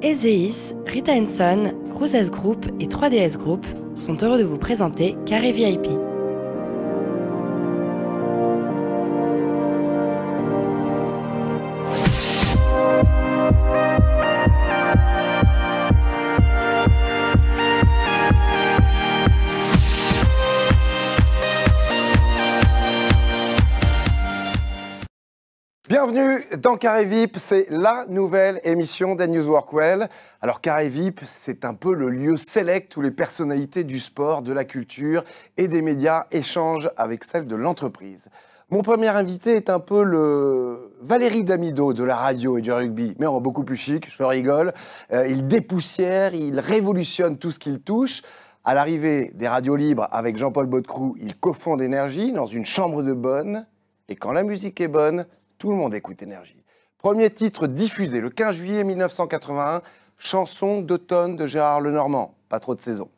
Ezeis, Rita Son, Rouzas Group et 3DS Group sont heureux de vous présenter Carré VIP. Bienvenue dans Carré VIP, c'est la nouvelle émission des News Workwell. Alors Carré VIP, c'est un peu le lieu select où les personnalités du sport, de la culture et des médias échangent avec celles de l'entreprise. Mon premier invité est un peu le Valérie Damido de la radio et du rugby, mais en beaucoup plus chic, je rigole. Il dépoussière, il révolutionne tout ce qu'il touche. À l'arrivée des radios libres avec Jean-Paul Baudecroux, il cofonde Énergie dans une chambre de bonne. Et quand la musique est bonne, tout le monde écoute Énergie. Premier titre diffusé le 15 juillet 1981, chanson d'automne de Gérard Lenormand. Pas trop de saison.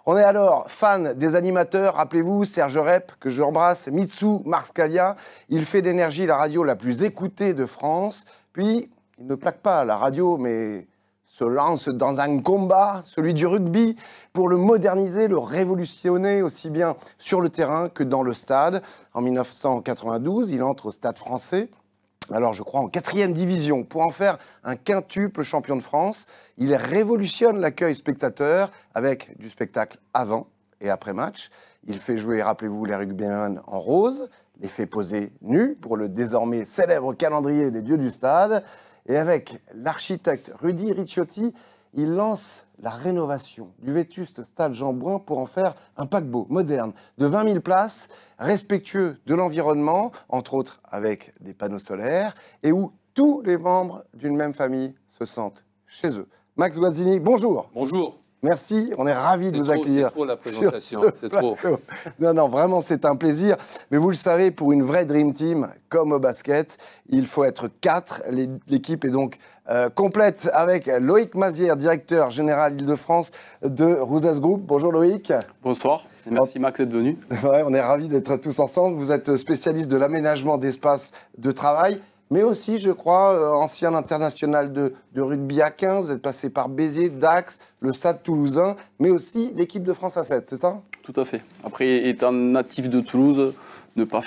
On est alors fan des animateurs, rappelez-vous, Serge Rep, que je embrasse, Mitsou, Marc Scalia. Il fait d'Énergie la radio la plus écoutée de France. Puis, il ne plaque pas la radio, mais se lance dans un combat, celui du rugby, pour le moderniser, le révolutionner aussi bien sur le terrain que dans le stade. En 1992, il entre au Stade Français. Alors, je crois en 4e division, pour en faire un quintuple champion de France. Il révolutionne l'accueil spectateur avec du spectacle avant et après match. Il fait jouer, rappelez-vous, les rugbymen en rose, les fait poser nus pour le désormais célèbre calendrier des dieux du stade. Et avec l'architecte Rudy Ricciotti, il lance la rénovation du vétuste stade Jean-Bouin pour en faire un paquebot moderne de 20 000 places, respectueux de l'environnement, entre autres avec des panneaux solaires, et où tous les membres d'une même famille se sentent chez eux. Max Guazzini, bonjour. Bonjour. Merci, on est ravis de vous accueillir. C'est trop la présentation, c'est trop. Non, vraiment, c'est un plaisir. Mais vous le savez, pour une vraie Dream Team, comme au basket, il faut être 4. L'équipe est donc complète avec Loïc Mazière, directeur général Île-de-France de Rouzas Group. Bonjour Loïc. Bonsoir, et merci Max d'être venu. Ouais, on est ravis d'être tous ensemble. Vous êtes spécialiste de l'aménagement d'espaces de travail, mais aussi, je crois, ancien international de rugby à 15, vous êtes passé par Béziers, Dax, le Stade Toulousain, mais aussi l'équipe de France à 7, c'est ça? Tout à fait. Après, étant natif de Toulouse, ne pas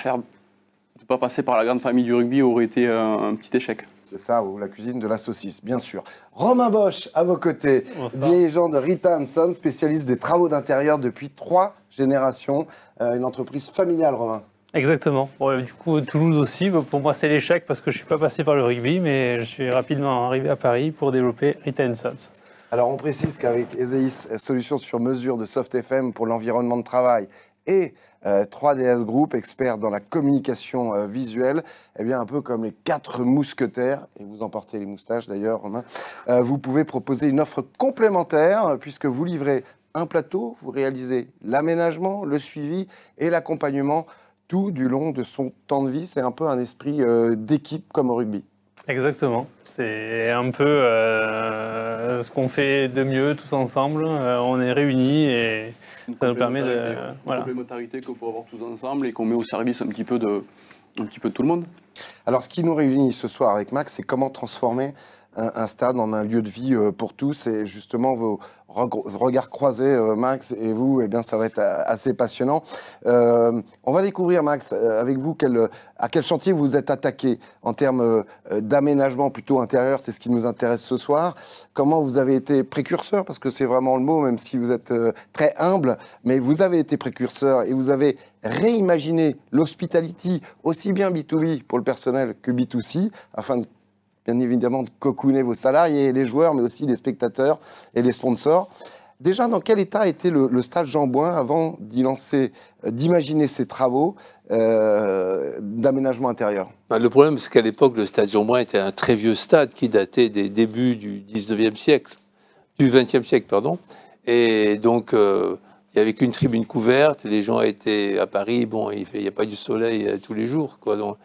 passer par la grande famille du rugby aurait été un petit échec. C'est ça, ou la cuisine de la saucisse, bien sûr. Romain Bosch, à vos côtés, dirigeant de Rita Son, spécialiste des travaux d'intérieur depuis 3 générations, une entreprise familiale, Romain. Exactement. Bon, du coup, Toulouse aussi, pour moi c'est l'échec parce que je ne suis pas passé par le rugby, mais je suis rapidement arrivé à Paris pour développer Rita Sons. Alors on précise qu'avec Ezeis, solution sur mesure de Soft FM pour l'environnement de travail, et 3DS Group, expert dans la communication visuelle, eh bien un peu comme les 4 mousquetaires, et vous en portez les moustaches d'ailleurs, Romain, vous pouvez proposer une offre complémentaire puisque vous livrez un plateau, vous réalisez l'aménagement, le suivi et l'accompagnement tout du long de son temps de vie. C'est un peu un esprit d'équipe comme au rugby. Exactement. C'est un peu ce qu'on fait de mieux tous ensemble. On est réunis et ça nous permet de... Une complémentarité qu'on peut avoir tous ensemble et qu'on met au service un petit peu de tout le monde. Alors, ce qui nous réunit ce soir avec Max, c'est comment transformer un stade en un lieu de vie pour tous. Et justement, vos regards croisés, Max et vous, eh bien, ça va être assez passionnant. On va découvrir, Max, avec vous, à quel chantier vous êtes attaqué en termes d'aménagement plutôt intérieur. C'est ce qui nous intéresse ce soir. Comment vous avez été précurseur, parce que c'est vraiment le mot, même si vous êtes très humble, mais vous avez été précurseur et vous avez réimaginé l'hospitality, aussi bien B2B pour le personnel que B2C, afin de bien évidemment de cocooner vos salariés, les joueurs, mais aussi les spectateurs et les sponsors. Déjà, dans quel état était le stade Jean-Bouin avant d'y lancer, d'imaginer ces travaux d'aménagement intérieur? Le problème, c'est qu'à l'époque, le stade Jean-Bouin était un très vieux stade qui datait des débuts du 19e siècle, du 20e siècle, pardon. Et donc, il n'y avait qu'une tribune couverte, les gens étaient à Paris, bon, il n'y a pas du soleil tous les jours, quoi. Donc,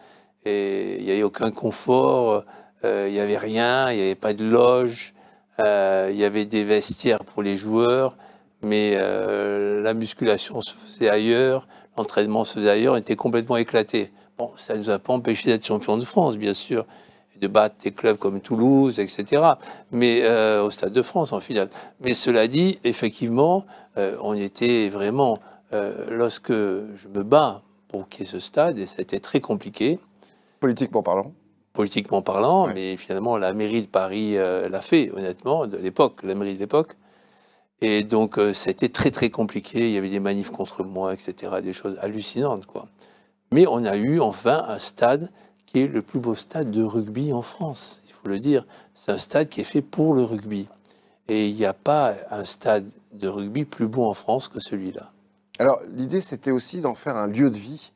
et il n'y avait aucun confort. Il n'y avait rien, il n'y avait pas de loge, il y avait des vestiaires pour les joueurs, mais la musculation se faisait ailleurs, l'entraînement se faisait ailleurs, on était complètement éclaté. Bon, ça ne nous a pas empêché d'être champion de France, bien sûr, de battre des clubs comme Toulouse, etc. Mais au Stade de France, en finale. Mais cela dit, effectivement, on était vraiment... lorsque je me bats pour qu'il y ait ce stade, et ça a été très compliqué. Politiquement parlant. Politiquement parlant, Ouais. mais finalement, la mairie de Paris l'a fait, honnêtement, de l'époque, la mairie de l'époque. Et donc, ça a été très, très compliqué. Il y avait des manifs contre moi, etc. Des choses hallucinantes, quoi. Mais on a eu, enfin, un stade qui est le plus beau stade de rugby en France, il faut le dire. C'est un stade qui est fait pour le rugby. Et il n'y a pas un stade de rugby plus beau en France que celui-là. Alors, l'idée, c'était aussi d'en faire un lieu de vie,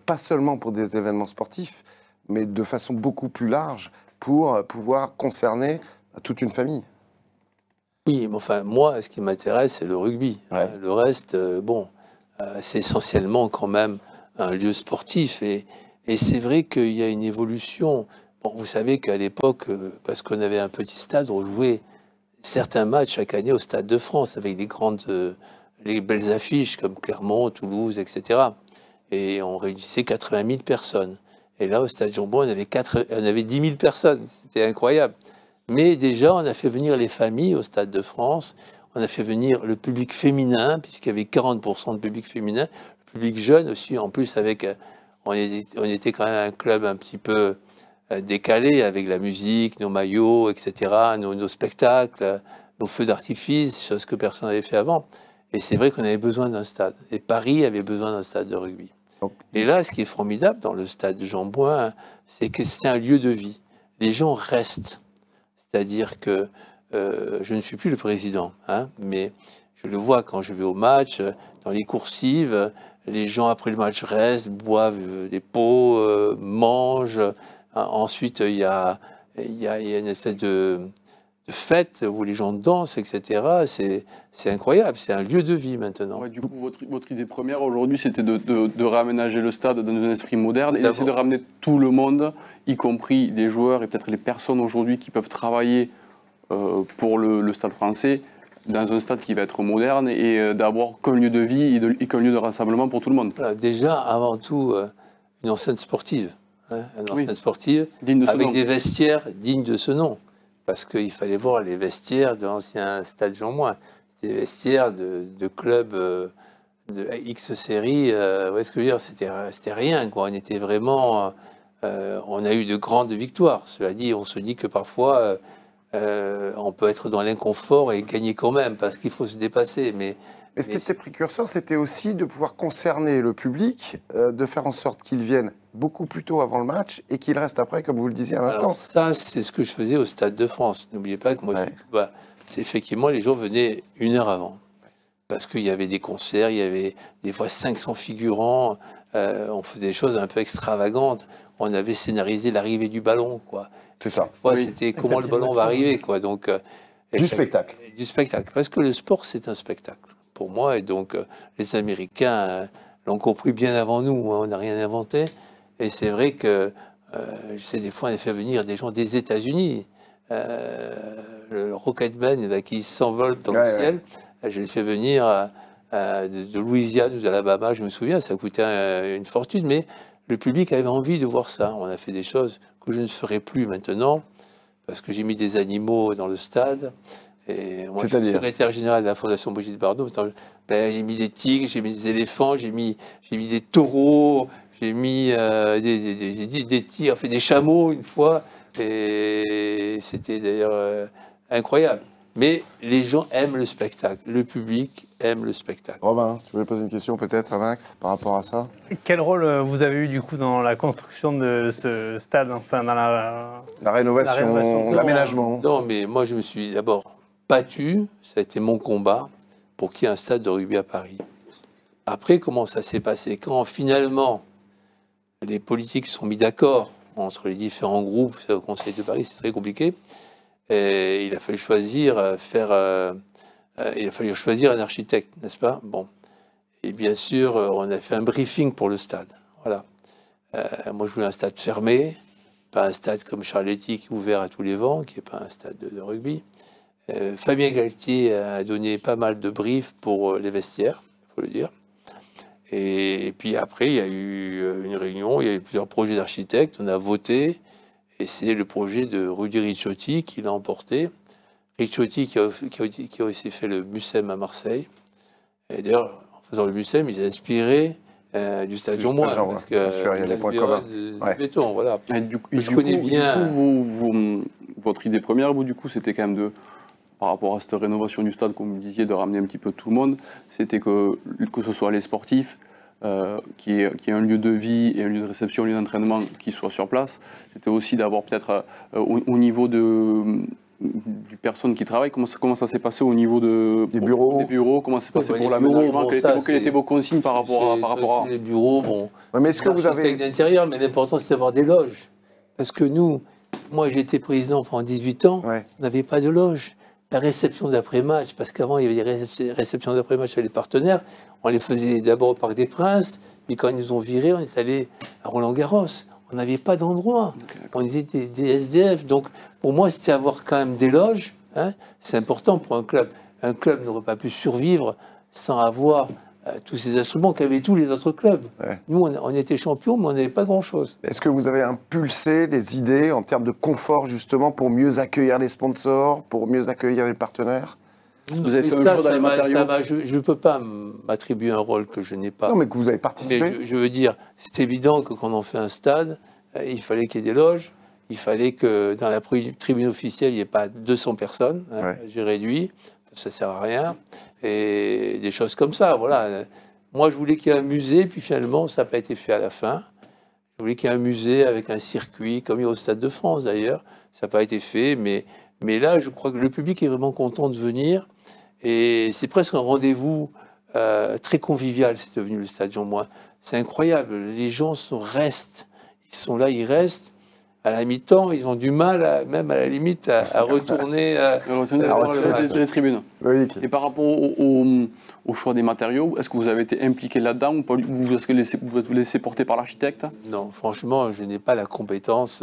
pas seulement pour des événements sportifs, mais de façon beaucoup plus large, pour pouvoir concerner toute une famille. Oui, mais enfin, moi, ce qui m'intéresse, c'est le rugby. Ouais. Le reste, c'est essentiellement quand même un lieu sportif. Et c'est vrai qu'il y a une évolution. Bon, vous savez qu'à l'époque, parce qu'on avait un petit stade, on jouait certains matchs chaque année au Stade de France, avec les belles affiches comme Clermont, Toulouse, etc. Et on réunissait 80 000 personnes. Et là, au Stade Jean-Bouin, on avait 10 000 personnes. C'était incroyable. Mais déjà, on a fait venir les familles au Stade de France. On a fait venir le public féminin, puisqu'il y avait 40% de public féminin. Le public jeune aussi, en plus, on était quand même un club un petit peu décalé, avec la musique, nos maillots, etc., nos spectacles, nos feux d'artifice, chose que personne n'avait fait avant. Et c'est vrai qu'on avait besoin d'un stade. Et Paris avait besoin d'un stade de rugby. Et là, ce qui est formidable dans le stade Jean-Bouin, c'est que c'est un lieu de vie. Les gens restent. C'est-à-dire que je ne suis plus le président, hein, mais je le vois quand je vais au match, dans les coursives, les gens après le match restent, boivent des pots, mangent. Ensuite, il y a une espèce de fête où les gens dansent, etc. C'est incroyable, c'est un lieu de vie maintenant. Ouais, du coup, votre idée première aujourd'hui, c'était de réaménager le stade dans un esprit moderne et d'essayer de ramener tout le monde, y compris les joueurs et peut-être les personnes aujourd'hui qui peuvent travailler pour le stade français, dans un stade qui va être moderne et d'avoir qu'un lieu de vie et qu'un lieu de rassemblement pour tout le monde. Voilà, déjà, avant tout, une enceinte sportive. Hein, une enceinte sportive Digne de ce avec nom. des vestiaires dignes de ce nom. Parce qu'il fallait voir les vestiaires de l'ancien stade Jean-Bouin. C'était des vestiaires de clubs de X série. Ouais, ce que je veux dire, c'était rien, quoi. On était vraiment... on a eu de grandes victoires. Cela dit, on se dit que parfois, on peut être dans l'inconfort et gagner quand même, parce qu'il faut se dépasser. Mais ce qui était précurseur, c'était aussi de pouvoir concerner le public, de faire en sorte qu'il vienne beaucoup plus tôt avant le match et qu'il reste après, comme vous le disiez à l'instant. Alors ça, c'est ce que je faisais au Stade de France. N'oubliez pas que moi, effectivement, les gens venaient 1 heure avant. Parce qu'il y avait des concerts, il y avait des fois 500 figurants, on faisait des choses un peu extravagantes. On avait scénarisé l'arrivée du ballon, quoi. C'est ça. C'était comment le ballon va arriver, quoi. Donc, du spectacle. Du spectacle. Parce que le sport, c'est un spectacle, pour moi. Et donc, les Américains l'ont compris bien avant nous. Hein, on n'a rien inventé. Et c'est vrai que, je sais, des fois, on a fait venir des gens des États-Unis. Le Rocketman, là, qui s'envole dans le ciel, je l'ai fait venir de Louisiane ou d'Alabama, je me souviens, ça coûtait une fortune, mais le public avait envie de voir ça. On a fait des choses que je ne ferai plus maintenant, parce que j'ai mis des animaux dans le stade. Et moi, je suis secrétaire général de la Fondation Brigitte Bardot. J'ai mis des tigres, j'ai mis des éléphants, j'ai mis des taureaux, j'ai mis des tigres, fait des chameaux une fois. Et c'était d'ailleurs incroyable. Mais les gens aiment le spectacle. Le public aime le spectacle. Robin, tu voulais poser une question peut-être à Max par rapport à ça? Quel rôle vous avez eu du coup dans la construction de ce stade, enfin dans la rénovation, l'aménagement? Non, mais moi je me suis d'abord battu, ça a été mon combat, pour qu'il y ait un stade de rugby à Paris. Après, comment ça s'est passé? Quand finalement les politiques se sont mis d'accord entre les différents groupes au Conseil de Paris, c'est très compliqué. Et il a fallu choisir un architecte, n'est-ce pas? Bon. Et bien sûr, on a fait un briefing pour le stade. Voilà. Moi, je voulais un stade fermé, pas un stade comme Charletti qui est ouvert à tous les vents, qui n'est pas un stade de rugby. Fabien Galtier a donné pas mal de briefs pour les vestiaires, il faut le dire. Et puis après, il y a eu une réunion, il y a eu plusieurs projets d'architectes, on a voté. Et c'est le projet de Rudy Ricciotti qui l'a emporté. Ricciotti qui a aussi fait le Mucem à Marseille. Et d'ailleurs, en faisant le Mucem, il s'est inspiré du Stade Jean-Moin. Parce que il y a des points communs. Béton, voilà. Je connais bien. Votre idée première, vous, du coup, c'était quand même par rapport à cette rénovation du stade, comme vous disiez, de ramener un petit peu tout le monde, c'était que ce soit les sportifs, qui est un lieu de vie et un lieu de réception, un lieu d'entraînement qui soit sur place. C'était aussi d'avoir peut-être au niveau du personne qui travaille, comment ça s'est passé au niveau des bureaux, comment ça s'est passé pour l'aménagement, quelles étaient vos consignes par rapport à... Les bureaux, bon, mais est-ce que vous avez... d'intérieur, mais l'important c'est d'avoir des loges. Parce que moi j'ai été président pendant 18 ans, on n'avait pas de loge. La réception d'après-match, parce qu'avant il y avait des réceptions d'après-match avec les partenaires, on les faisait d'abord au Parc des Princes, puis quand ils nous ont virés, on est allé à Roland-Garros. On n'avait pas d'endroit. On était des SDF. Donc pour moi, c'était avoir quand même des loges. Hein. C'est important pour un club. Un club n'aurait pas pu survivre sans avoir tous ces instruments qu'avaient tous les autres clubs. Ouais. Nous, on était champions, mais on n'avait pas grand-chose. Est-ce que vous avez impulsé les idées en termes de confort, justement, pour mieux accueillir les sponsors, pour mieux accueillir les partenaires? Vous avez fait un choix dans les matériaux. Je ne peux pas m'attribuer un rôle que je n'ai pas. Non, mais que vous avez participé. Mais je veux dire, c'est évident que quand on fait un stade, il fallait qu'il y ait des loges. Il fallait que dans la tribune officielle, il n'y ait pas 200 personnes. Hein, j'ai réduit, ça ne sert à rien. Et des choses comme ça, voilà. Moi, je voulais qu'il y ait un musée, puis finalement, ça n'a pas été fait à la fin. Je voulais qu'il y ait un musée avec un circuit, comme il y a au Stade de France d'ailleurs. Ça n'a pas été fait, mais là, je crois que le public est vraiment content de venir. Et c'est presque un rendez-vous très convivial, c'est devenu le Stade Jean-Moin. C'est incroyable, les gens restent. Ils sont là, ils restent. À la mi-temps, ils ont du mal, même à la limite, à retourner les tribunes. Oui. Et par rapport au choix des matériaux, est-ce que vous avez été impliqué là-dedans ou pas? Est-ce que vous vous laissez porter par l'architecte? Non, franchement, je n'ai pas la compétence,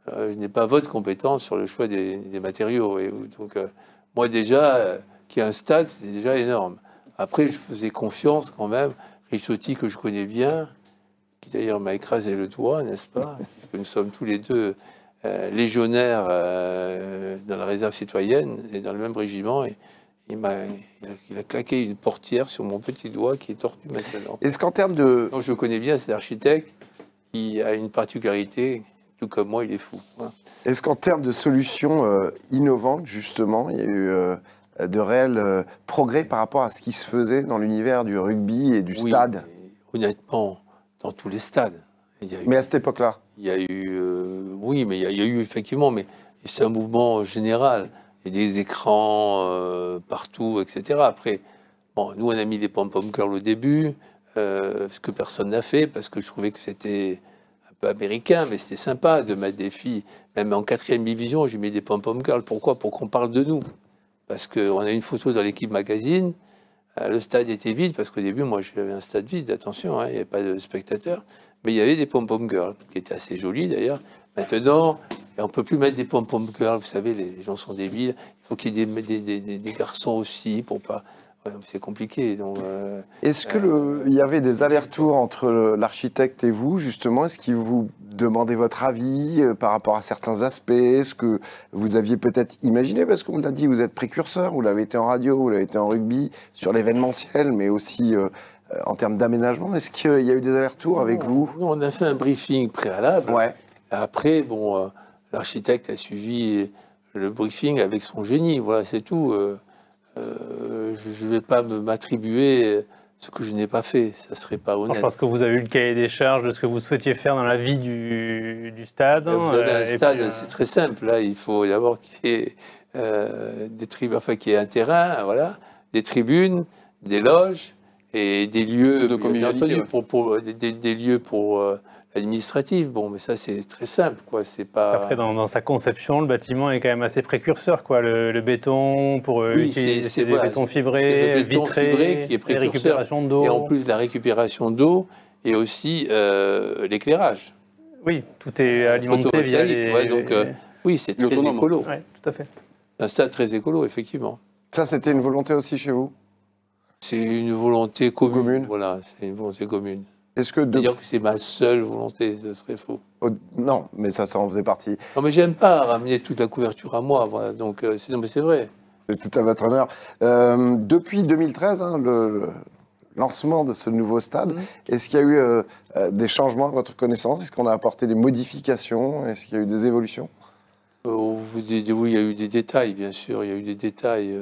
je n'ai pas votre compétence sur le choix des matériaux. Et donc, moi déjà, qu'il y ait un stade, c'est déjà énorme. Après, je faisais confiance quand même. Ricciotti, que je connais bien, qui d'ailleurs m'a écrasé le doigt, n'est-ce pas? Parce que nous sommes tous les deux légionnaires dans la réserve citoyenne et dans le même régiment. Et il a claqué une portière sur mon petit doigt qui est tordu maintenant. Est-ce qu'en termes de... Donc je connais bien cet architecte qui a une particularité, tout comme moi, il est fou. Hein. Est-ce qu'en termes de solutions innovantes, justement, il y a eu de réels progrès par rapport à ce qui se faisait dans l'univers du rugby et du stade? Honnêtement, dans tous les stades. Mais à cette époque-là? Il y a eu... oui, mais il y a eu effectivement, mais c'est un mouvement général. Il y a des écrans partout, etc. Après, bon, nous, on a mis des pom-pom girls au début, ce que personne n'a fait, parce que je trouvais que c'était un peu américain, mais c'était sympa de mettre des filles. Même en 4e division, j'ai mis des pom-pom girls. Pourquoi? Pour qu'on parle de nous. Parce qu'on a une photo dans l'équipe magazine, le stade était vide, parce qu'au début, moi, j'avais un stade vide, attention, hein, il n'y avait pas de spectateurs, mais il y avait des pom-pom girls, qui étaient assez jolies d'ailleurs. Maintenant, on ne peut plus mettre des pom-pom girls, vous savez, les gens sont débiles, il faut qu'il y ait des garçons aussi, pour pas... c'est compliqué. Est-ce qu'il y avait des allers-retours entre l'architecte et vous, justement? Est-ce qu'il vous demandait votre avis par rapport à certains aspects? Est-ce que vous aviez peut-être imaginé, parce qu'on l'a dit, vous êtes précurseur, vous l'avez été en radio, vous l'avez été en rugby, sur l'événementiel, mais aussi en termes d'aménagement. Est-ce qu'il y a eu des allers-retours avec vous? On a fait un briefing préalable. Ouais. Après, bon, l'architecte a suivi le briefing avec son génie, voilà, c'est tout. Je ne vais pas m'attribuer ce que je n'ai pas fait, ça ne serait pas honnête. Je pense que vous avez eu le cahier des charges de ce que vous souhaitiez faire dans la vie du stade. Vous avez un stade, c'est très simple. Là, il faut d'abord qu'il y ait des tribunes, enfin qu'il y ait un terrain, voilà, des tribunes, des loges et des lieux de convivialité, des lieux pour administratif. Bon, mais ça, c'est très simple, quoi. C'est pas... Après, dans sa conception, le bâtiment est quand même assez précurseur, quoi. Le béton, pour utiliser c'est des bétons fibrés, vitrés, qui est précurseur. Et récupération d'eau. Et en plus, la récupération d'eau et aussi l'éclairage. Oui, tout est alimenté via les... donc, oui, c'est très écolo. Oui, tout à fait. Un stade très écolo, effectivement. Ça, c'était une volonté aussi chez vous? C'est une volonté commune. Voilà, c'est une volonté commune. Est-ce que Dire que c'est ma seule volonté, ce serait faux. Non, mais ça en faisait partie. Non, mais j'aime pas ramener toute la couverture à moi, voilà. Donc sinon, mais c'est vrai. C'est tout à votre honneur. Depuis 2013, hein, le lancement de ce nouveau stade, est-ce qu'il y a eu des changements à votre connaissance? Est-ce qu'on a apporté des modifications? Est-ce qu'il y a eu des évolutions? Oui, il y a eu des détails, bien sûr. Il y a eu des détails,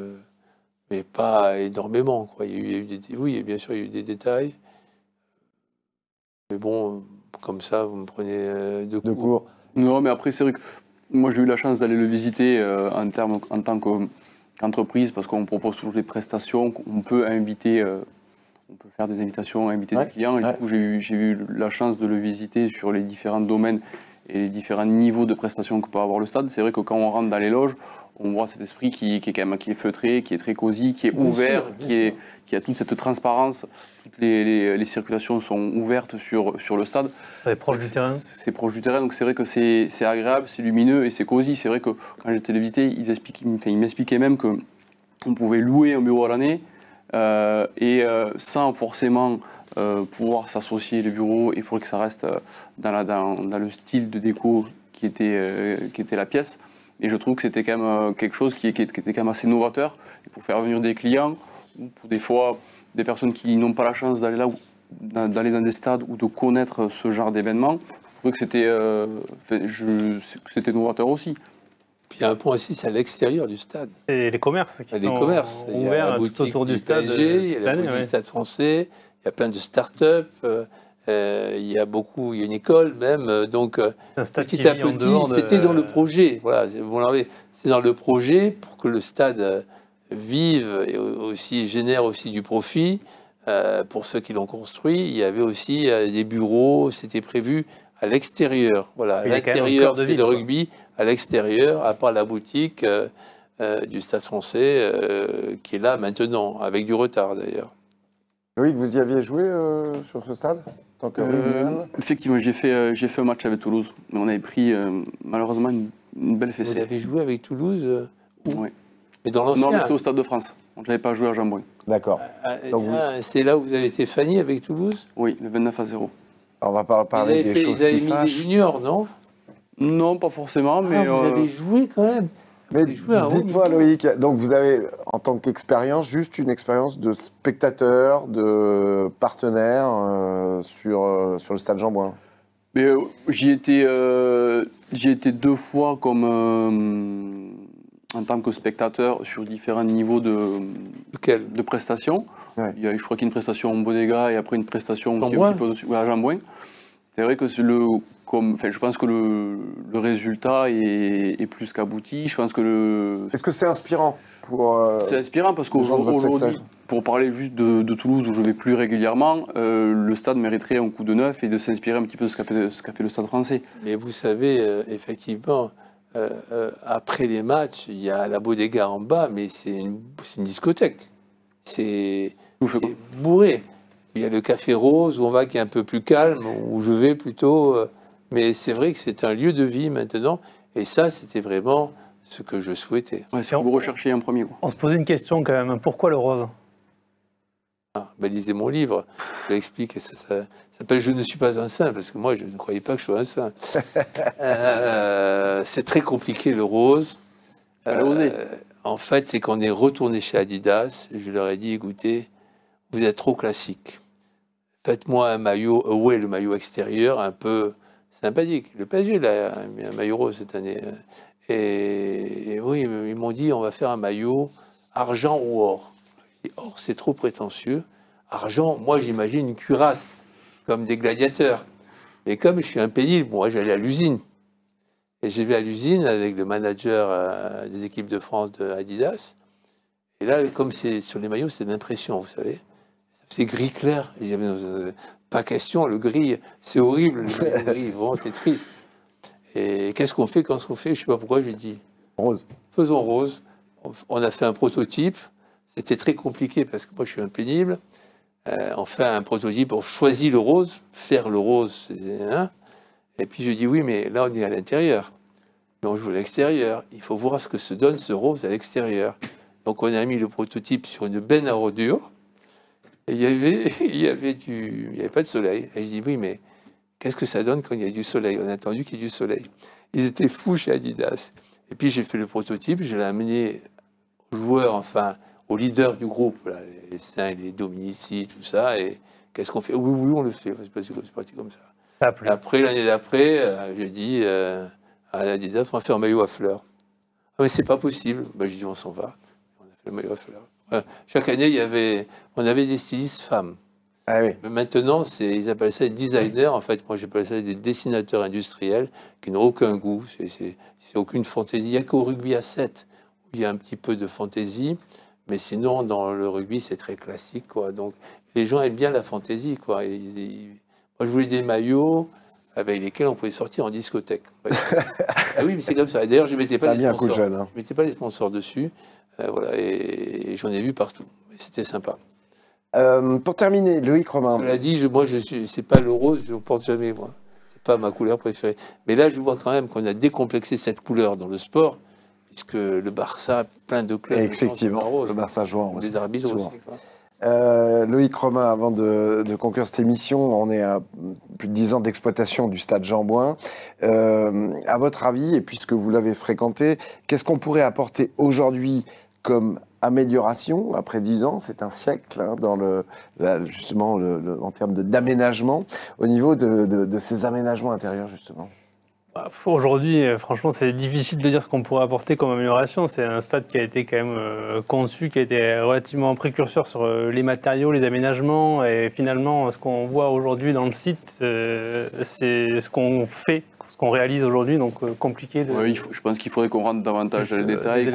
mais pas énormément, quoi. Oui, bien sûr, il y a eu des détails. Mais bon, comme ça, vous me prenez de court. Non, mais après, c'est vrai que moi, j'ai eu la chance d'aller le visiter en tant qu'entreprise, parce qu'on propose toujours des prestations, on peut inviter, on peut faire des invitations, inviter des clients. Et du coup, j'ai eu la chance de le visiter sur les différents domaines et les différents niveaux de prestations que peut avoir le stade. C'est vrai que quand on rentre dans les loges, on voit cet esprit qui est feutré, qui est très cosy, qui est ouvert, qui a toute cette transparence. Toutes les circulations sont ouvertes sur le stade. C'est proche du terrain. C'est proche du terrain, donc c'est vrai que c'est agréable, c'est lumineux et c'est cosy. C'est vrai que quand j'étais visité, ils m'expliquaient même qu'on pouvait louer un bureau à l'année sans forcément pouvoir s'associer les bureaux. Il faudrait que ça reste dans le style de déco qui était la pièce. Et je trouve que c'était quand même quelque chose qui était quand même assez novateur. Et pour faire venir des clients, ou pour des fois des personnes qui n'ont pas la chance d'aller là, d'aller dans des stades ou de connaître ce genre d'événement, je trouvais que c'était novateur aussi. Puis il y a un point aussi, c'est à l'extérieur du stade. Et les commerces qui sont ouverts il y a la boutique autour du stade. PSG, il y a la boutique du Stade français, il y a plein de start-up. Il y a une école même, donc petit à petit, c'était dans le projet. Voilà, c'est dans le projet pour que le stade vive et aussi génère aussi du profit pour ceux qui l'ont construit. Il y avait aussi des bureaux, c'était prévu à l'extérieur. Voilà, à l'intérieur, c'est le rugby, à l'extérieur, à part la boutique du Stade français qui est là maintenant, avec du retard d'ailleurs. Oui, vous y aviez joué sur ce stade? Effectivement, j'ai fait un match avec Toulouse, mais on avait pris malheureusement une belle fessée. Vous avez joué avec Toulouse Oui. Et dans l'ancien? Non, mais c'était au Stade de France. Je n'avais pas joué à Jean-Bouin. D'accord. C'est là où vous avez été fanny avec Toulouse? Oui, le 29-0. On va parler des choses qui fâchent. Vous avez mis les juniors, non? Non, pas forcément, mais... vous avez joué quand même. Mais dites-moi, Loïc, donc vous avez, en tant qu'expérience, juste une expérience de spectateur, de partenaire sur le stade Jean-Bouin? Mais j'y étais 2 fois en tant que spectateur sur différents niveaux de prestations. Ouais. Je crois qu'il y a une prestation en Bodega et après une prestation qui est un petit peu à Jean-Bouin. C'est vrai que je pense que le résultat est plus qu'abouti. Je pense que Est-ce que c'est inspirant pour c'est inspirant parce qu'aujourd'hui, pour parler juste de Toulouse où je vais plus régulièrement, le stade mériterait un coup de neuf et de s'inspirer un petit peu de ce qu'a fait le Stade français. Mais vous savez, effectivement, après les matchs, il y a la Bodega en bas, mais c'est une discothèque. C'est bourré. Il y a le Café Rose où on va qui est un peu plus calme, où je vais plutôt. Mais c'est vrai que c'est un lieu de vie maintenant. Et ça, c'était vraiment ce que je souhaitais. Ouais, c'est ce que vous recherchiez en premier. Quoi. On se posait une question quand même. Pourquoi le rose? Lisez mon livre. Je l'explique. Ça s'appelle « Je ne suis pas un saint », parce que moi, je ne croyais pas que je sois un saint. C'est très compliqué, le rose. En fait, c'est qu'on est retourné chez Adidas. Et je leur ai dit, écoutez, vous êtes trop classique. Faites-moi un maillot away, le maillot extérieur, un peu sympathique. Le PSG, là, a mis un maillot rose cette année. Et oui, ils m'ont dit, on va faire un maillot argent ou or. Et or, c'est trop prétentieux. Argent, moi, j'imagine une cuirasse, comme des gladiateurs. Mais comme je suis impénible, moi, j'allais à l'usine. Et j'ai vais à l'usine avec le manager des équipes de France de Adidas. Et là, comme c'est sur les maillots, c'est l'impression, vous savez. C'est gris clair. Il y avait, pas question, le gris, c'est horrible. Le gris, vraiment, c'est triste. Et qu'est-ce qu'on fait quand on fait? Je ne sais pas pourquoi j'ai dit. Rose. Faisons rose. On a fait un prototype. C'était très compliqué parce que moi, je suis impénible. On fait un prototype, on choisit le rose. Faire le rose, hein. Et puis je dis oui, mais là, on est à l'intérieur. Mais on joue à l'extérieur. Il faut voir ce que se donne ce rose à l'extérieur. Donc, on a mis le prototype sur une benne à ordures. Et il y avait pas de soleil. Et je dis, oui, mais qu'est-ce que ça donne quand il y a du soleil? On a attendu qu'il y ait du soleil. Ils étaient fous chez Adidas. Et puis j'ai fait le prototype, je l'ai amené aux joueurs, enfin, aux leaders du groupe, là, les Saints, les Dominici, tout ça. Et qu'est-ce qu'on fait? Oui, on le fait. C'est parti comme ça. Après, l'année d'après, j'ai dit à Adidas, on va faire un maillot à fleurs. Ah, mais c'est pas possible. Ben, j'ai dit, on s'en va. On a fait le maillot à fleurs. Chaque année, on avait des stylistes femmes. Ah oui. Mais maintenant, ils appellent ça des designers. En fait, moi, j'appelle ça des dessinateurs industriels qui n'ont aucun goût. C'est aucune fantaisie. Il n'y a qu'au rugby à 7 où il y a un petit peu de fantaisie. Mais sinon, dans le rugby, c'est très classique, quoi. Donc, les gens aiment bien la fantaisie, quoi. Moi, je voulais des maillots avec lesquels on pouvait sortir en discothèque. Ah oui, mais c'est comme ça. D'ailleurs, je ne mettais pas les sponsors. Je mettais pas les sponsors dessus. Voilà, et j'en ai vu partout. C'était sympa. Pour terminer, Loïc Romain. Cela dit, c'est pas le rose, je ne porte jamais, moi. C'est pas ma couleur préférée. Mais là, je vois quand même qu'on a décomplexé cette couleur dans le sport, puisque le Barça, plein de clubs. Effectivement, le Barça joue en rose. Les arbitres aussi. Loïc Romain, avant de conclure cette émission, on est à plus de 10 ans d'exploitation du stade Jean-Bouin. À votre avis, et puisque vous l'avez fréquenté, qu'est-ce qu'on pourrait apporter aujourd'hui comme amélioration après 10 ans? C'est un siècle hein, justement en termes d'aménagement, au niveau de ces aménagements intérieurs justement. Aujourd'hui, franchement, c'est difficile de dire ce qu'on pourrait apporter comme amélioration. C'est un stade qui a été quand même conçu, qui a été relativement précurseur sur les matériaux, les aménagements. Et finalement, ce qu'on voit aujourd'hui dans le site, c'est ce qu'on fait, ce qu'on réalise aujourd'hui. Donc, compliqué de... Oui, je pense qu'il faudrait qu'on rentre davantage dans les détails,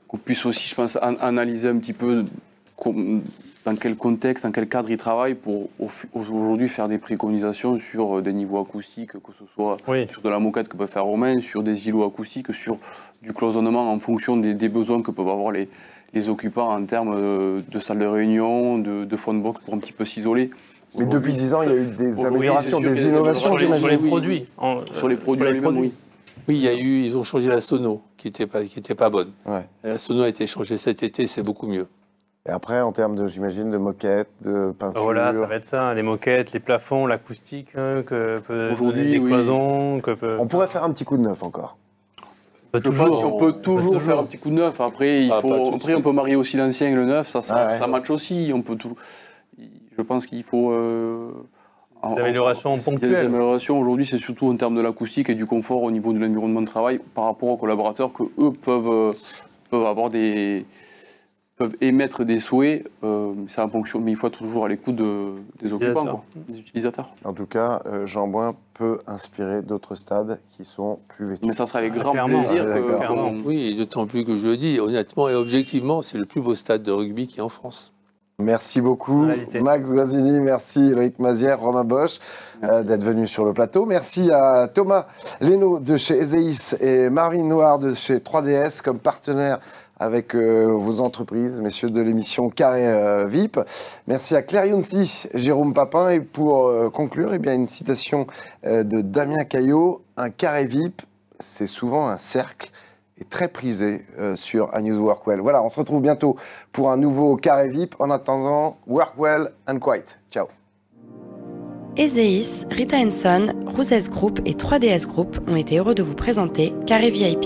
qu'on puisse aussi, je pense, analyser un petit peu dans quel contexte, dans quel cadre ils travaillent pour aujourd'hui faire des préconisations sur des niveaux acoustiques, que ce soit sur de la moquette que peut faire Romain, sur des îlots acoustiques, sur du cloisonnement en fonction des besoins que peuvent avoir les occupants en termes de salles de réunion, de phonebox pour un petit peu s'isoler. Mais depuis 10 ans, il y a eu des améliorations, des innovations, sur les produits. Sur les produits, oui. Oui, ils ont changé la sono, qui était pas bonne. Ouais. La sono a été changée cet été, c'est beaucoup mieux. Et après, en termes j'imagine, de moquettes, de peinture... Voilà, ça va être ça, les moquettes, les plafonds, l'acoustique, les cloisons... On pourrait faire un petit coup de neuf encore. On peut toujours faire un petit coup de neuf. Après, on peut marier aussi l'ancien et le neuf, ça match aussi. Je pense qu'il faut... des améliorations ponctuelles. Des améliorations aujourd'hui, c'est surtout en termes de l'acoustique et du confort au niveau de l'environnement de travail par rapport aux collaborateurs que eux peuvent avoir peuvent émettre des souhaits, c'est en fonction, mais il faut être toujours à l'écoute des occupants, des utilisateurs. En tout cas, Jean-Bouin peut inspirer d'autres stades qui sont plus vétustes. Mais ça sera avec grand plaisir. Oui, d'autant plus que je le dis, honnêtement et objectivement, c'est le plus beau stade de rugby qui est en France. Merci beaucoup, Max Guazzini, merci Loïc Mazière, Romain Bosch d'être venus sur le plateau. Merci à Thomas Leno de chez Ezeis et Marvin Noir de chez 3DS comme partenaires avec vos entreprises, messieurs de l'émission Carré VIP. Merci à Claire Younsi, Jérôme Papin. Et pour conclure, eh bien, une citation de Damien Caillot. Un carré VIP, c'est souvent un cercle et très prisé sur A News Work Well. Voilà, on se retrouve bientôt pour un nouveau Carré VIP. En attendant, work well and quiet. Ciao. Ezeis, Rita Son, Rouzès Group et 3DS Group ont été heureux de vous présenter Carré VIP.